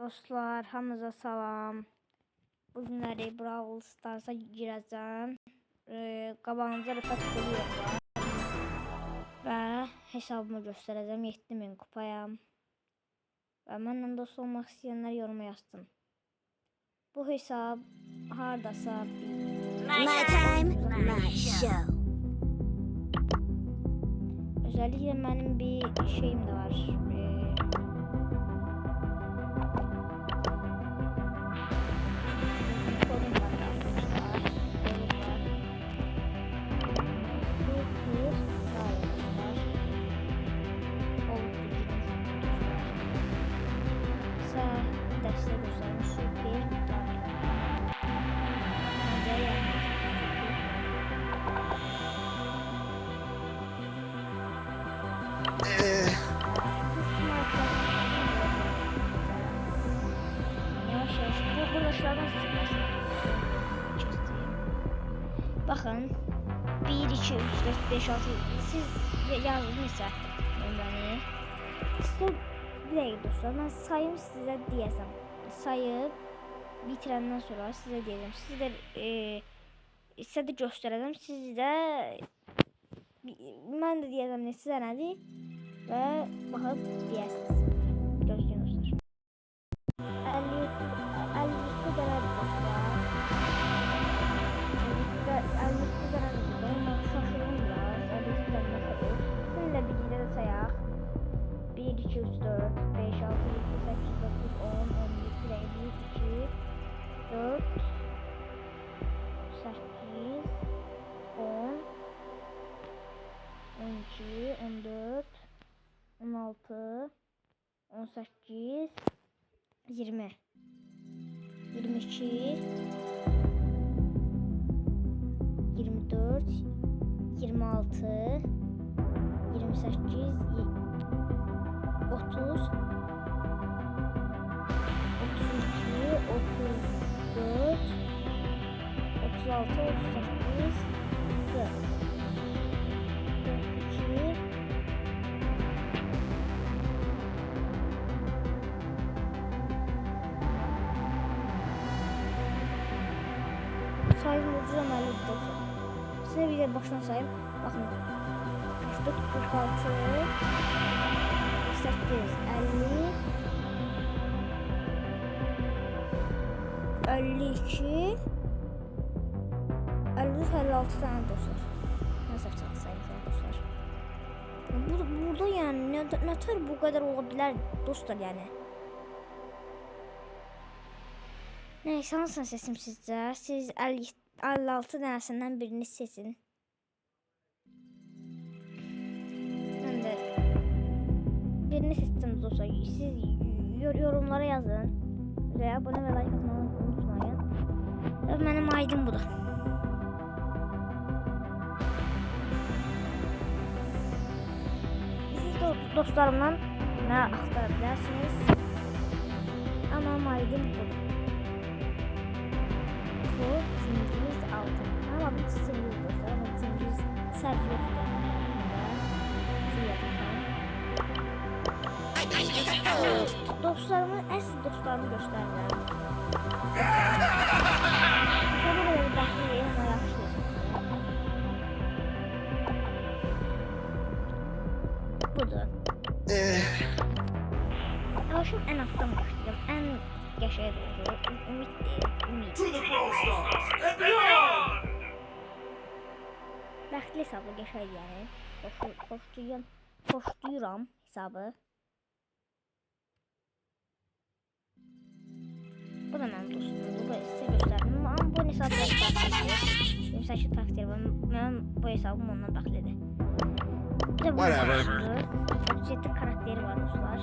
Dostlar, hamınıza salam. Bugünləri Brawl Stars'a girəcəm. Qabağınıza Rıfat Quliyeva var. Və hesabımı göstərəcəm. 7000 kupayam. Və mənlə dost olmaq istəyənlər yoruma yazsın. Bu hesab hardasa My time, my show. Özellikle benim bir şeyim de var. Bakın 1, 2, 3, 4, 5, 6 siz yazdınızsa beni size bir dakika dostlar ben sayım size diyesem sayıp bitirenden sonra size diyeceğim size de göstereceğim siz de ben de diyeceğim ne size nedir ve bakıp diyesiniz gözlüğün dostlar 50 kadar dostlar sizinle birlikte de sayak 1, 2, 3, 4, 5, 6, 7, 8, 9, 10, 11, 12, 4, 8, 10, 12, 14, 16, 18, 20, 22, 24, 26, 28, 30, 32, 34, 36, 38, 40, 42, sayım ucuz önemli dostlar. Size bir de baştan sayayım. Bakın 44, 46, 48, 50, 52, 53, 56 tane dostlar. Nasıl sayayım dostlar. Burada yani ne tür bu kadar olabilir dostlar yani. Neyse hansını seçim sizce? Siz 56 tanesinden birini seçin. Ben de birini seçtim dostlar. Siz yorumlara yazın. Ve abone ve like atmayı unutmayın. Ve benim aydım bu da. Siz de dostlarımdan ne aktarabilirsiniz. Ama aydım bu da. Bu zinciriz altın. Ama bu zinciriz dostlar. Ama zinciriz serpilip dostlarımı əsl dostlarımı göstərirəm. Sonra böyle baxmayın, ama yaxşı. Budur. Yavaşım en alttan başlayacağım. En geçeye doğru. Ümit değil. Ümit. Bəxtli hesabı geçeydi yani. Koşduyuram hesabı. Bu da benim dostum. Bu da size gösterdim. Ama bu hesabı benim saçı takdir var. Benim bu hesabım ondan bəxtlidir. Bir de bu çok ciddi karakteri var dostlar.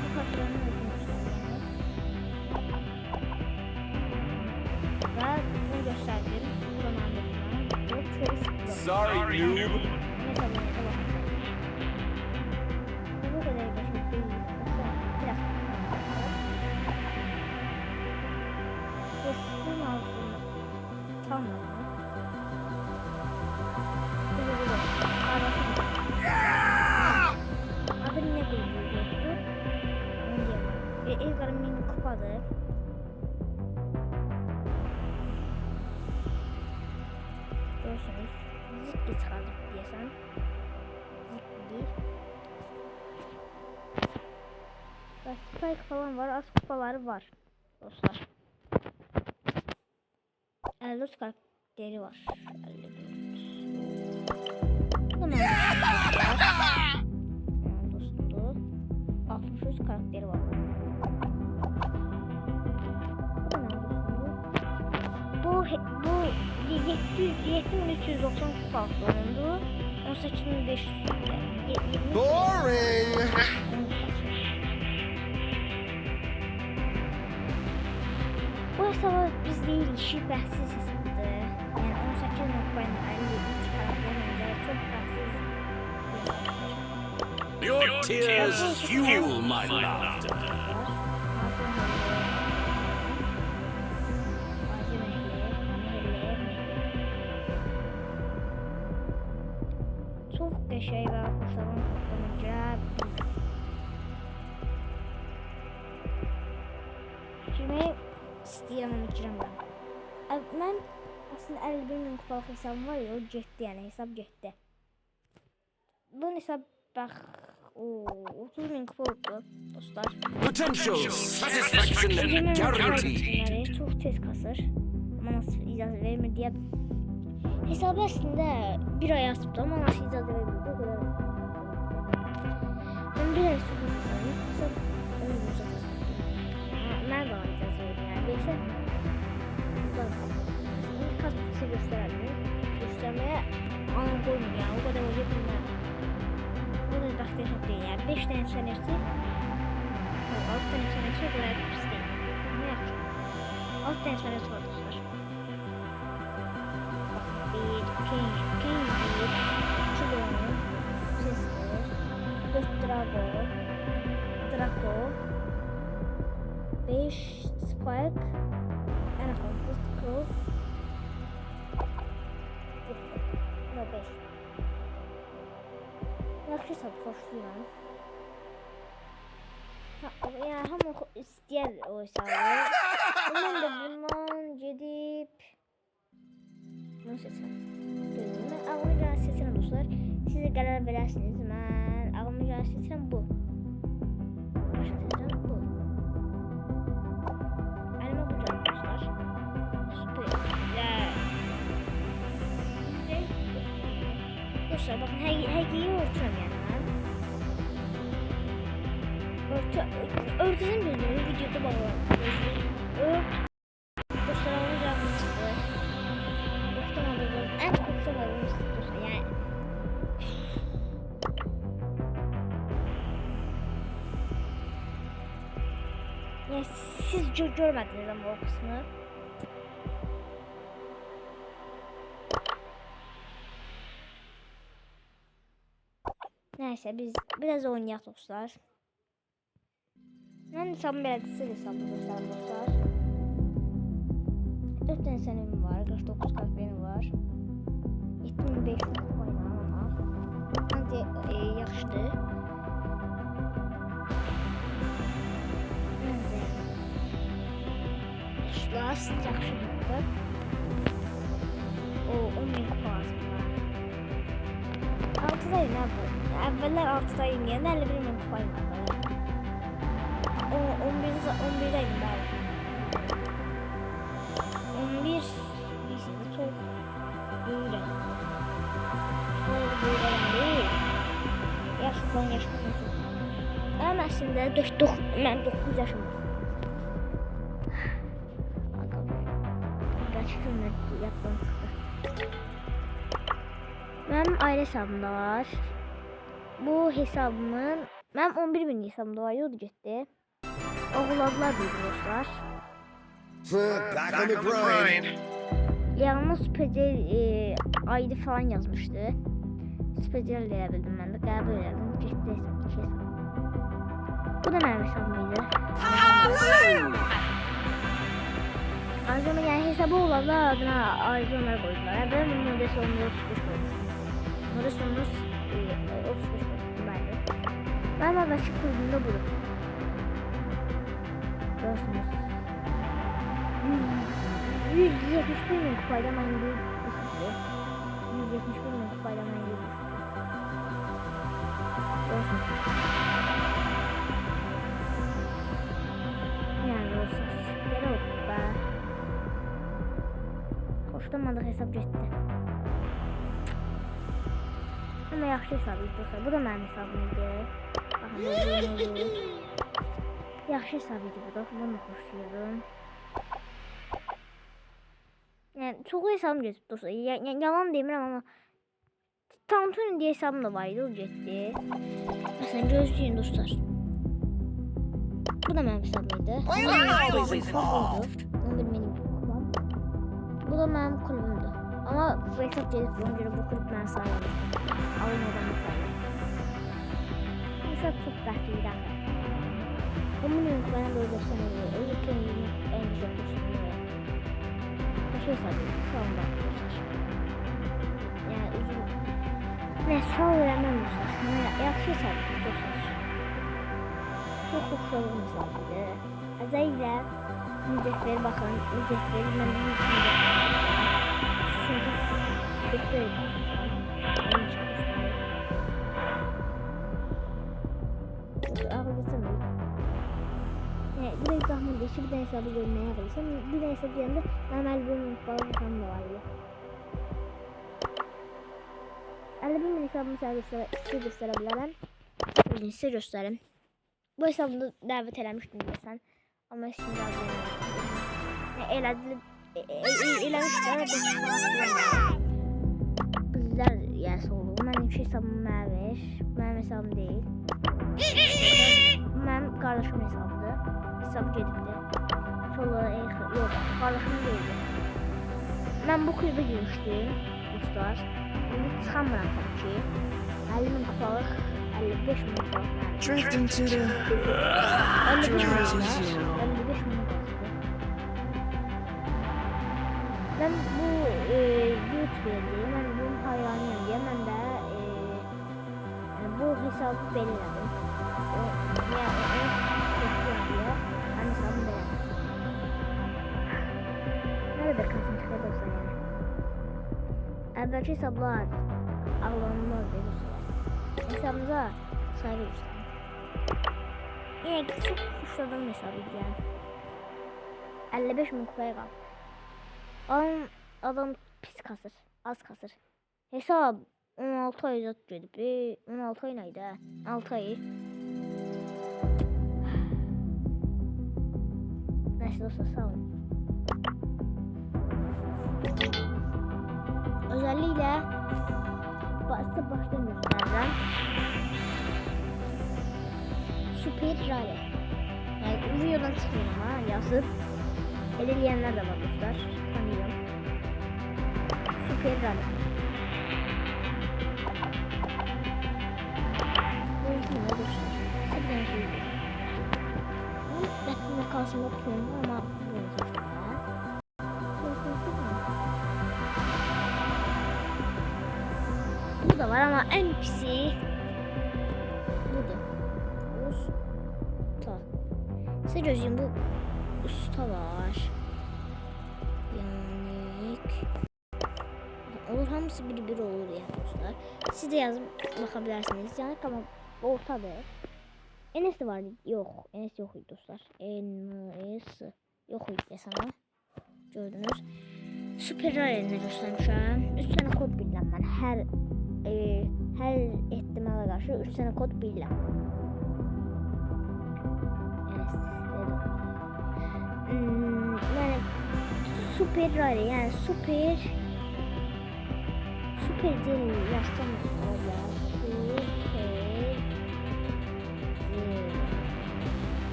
Bu karakterin özünü gösterdim. Ve bunu gösterdim. Bu da benim bu Chris. Sorry, noob. Mesela bu kadar geçmek değil. Biraz. Dostun altını tam adı ne buldu? Edgar mini kupadır. Görürsünüz. Zikli çıxardık deyəsən. Zikli. Və spike falan var. Az kupaları var. Dostlar. 54 karakteri var. 54. Bu da dostum. 63 karakteri var. Bu 7390 kupa oyundu. 18500. Boring. Bu hesaba biz değil, işi bəxsiz hesabdır. Yəni 18 nokbayla 53 karakterlə çox bəxsiz bir hesabdır. Your tears fuel my laughter. Çox qəşəng və xoşlanan toplamaca. Kimi istəyirəm onu girəm mən. Mən aslında 51 min kupalıq hesabım var ya, o getdi, yəni hesab getdi. Bunun hesab bax 30 min kupa oldu dostlar. Potential satisfaction guaranteed. Çox tez kasır. Ama nasıl icazə vermir deyə. Hesabı əslində bir ay asıbdı ama nasıl icazə vermir. O kadar. Ben bir ay sonra hesab onu uzatacağım. Mən də ona icazə verdim yəni. Belki kas bitisi göstərəlim. Göstərməyə anam qoymur yəni. O kadar öyle bilməm. Bu da vaxtı hesab deyil yəni. 5 tane sənəsi 6 tane sənəsi o kadar pis deyil. Ne yaxşı. 6 tane sənəsi var dostlar. Bir, King, Chilon, Chester, 4 Draco, 5 Spike, en fazla Crow, no 5. Yaxşı hesab xoşlayıram. Yani hamı istəyər o hesabı. Ben de bundan gedib bunu seçirəm. Mən ağlıma gələn seçirəm dostlar. Siz də qərar verərsiniz. Mən ağlıma gələn seçirəm bu. Başa seçirəm bu. Əlimə bu gələn dostlar. Süper. Dostlar baxın, həqiqi örtürəm yəni mən. Örtüsün bilmiyorum, videoda bağlarım. Dostlar ağlıma gələn çıxdı. En korktuğum dostlar yani. Ya siz görmediniz ama o kısmı. Neyse biz biraz oynayalım dostlar. Ben hesabım biraz siz hesabım dostlar. 4 tane senem var, 49 karakterim var. 7500 oynamam. Bence yaxşıdır. Bence dostlar yaxşıdır. O 10.000 kupa aslında. 6'dayım ha bu. Əvvəllər 6'dayım yəni 51.000 kupayım var. 11'dayım ben. 11 lisede çok büyüdüm. Yaşlıdan yaşlıdan çok. Ama aslında 9 yaşım. Kaç gündür yaptım çıktı. Benim aile hesabımda var. Bu hesabımın benim 11.000 hesabımda var. Yolda gitti. Oğuladılar bir dostlar. Back on the grind. Yalnız Specel ID falan yazmıştı. Specel verebildim ben de. Galiba verebildim. Gitti hesap. 2 hesap. Bu da benim hesabımıydı. Arzuma yani hesabı olanlar adına Arzuma'ya koydular. Ben bunun modesi 35 koydum. Modesi 35 koydum. Ben de açık kurduğumda budur. 171 min kupayla mən indi düşürdü. 171 min kupayla mən indi düşürdü. Görürsünüz. Yəni olsun. Belə oldu da. Xoşlanmadıq hesab getdi. Ama yaxşı hesab idi dostlar. Bu da mənim hesabım idi. Baxın bu bunu. Yaxşı hesab idi bu da. Bunu da xoşlayırdım. Yəni çoxlu hesabım getdi dostlar. Yalan demirəm amma Tantuni diye hesabım da var idi, o getdi. Məsələn gözləyin dostlar. Bu da mənim hesabım idi. Bu da mənim kulübümdür. Ama bu hesap gelip buna göre bu kulüp mən sayılır. Almadan sayılır. Hesap çok bəxtliydi axı. Bunun yönü bana böyle göstərir. Özü kendini en güzel göstərir. Başka hesap değil. Sağında dostlar. Yani uzun. Ne sağ öğrenmem dostlar. Yaxşı hesap dostlar. Çok hoşladığım hesabıydı. Özellikle mücevher bakın. Mücevher ben bir yüzümde. Bitti. Ağırlıysam yok. Bir de zahmet geçip bir de hesabı görmeye ağırlıysam. Bir de hesabı yanında normal bir mutfağı hesabım da var ya. 50 bin hesabımı size gösterebilirim. Bugün size göstereyim. Bu hesabımda davet eləmişdim deyəsən. Amma şimdi eləmişlər bizlər yəs oldu. Mənim hesabım məvir. Mənim hesabım deyil. Mənim qardaşımın hesabıdır. Hesabı gedibdi. Sonra yox, qardaşım deyildi. Mən bu kulübə girmişdim dostlar. İndi çıxamıram tabii ki. 50 min kupalıq, 55 min kupalıq. Drifting to the 55 min kupalıq. 55 min kupalıq. Ben bu YouTube'dayım. Ben bunun hayranıyım diye ben de yani bu hesabı belirledim. Yani onu diye ben hesabımı belirledim. Nerede kalsın çıkar dostlar yani. Evvelki hesaplar ağlanılmaz diye dostlar. Hesabımıza saygı gösterin. Yine çok kuşladığım hesabıydı yani. 55 bin kupaya kaldı. Adam pis kasır, az kasır. Hesab 16 ay uzat gedib. 16 ay neydi ha? 6 ay. Neyse dostlar sağ olun. Özellikle baştan göstereceğim. Super Rally. Yani videodan çıkıyorum ha yazıp. Elleyenler de var dostlar. Tanıyorum. Super Rally. Görüşürüz dostlar. Sıkıntı şey değil. Bekleme kalsın okuyorum ama bu da var ama en pisi budur. Usta. Size gözüm bu usta var. Olur hamısı bir olur yani dostlar. Siz de yazıp bakabilirsiniz. Yani ama ortadır. Enes de var. Yok. Enes yok idi dostlar. Enes yok idi desene. Gördünüz. Super Rare'ni göstermişəm. 3 tane kod bilirəm mən. Hər ehtimala qarşı 3 tane kod bilirəm. Yani Super Rare yani super değil yazsam ya.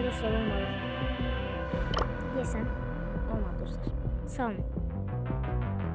Dostlar olmadı. Yesen olmadı dostlar. Sağ olun.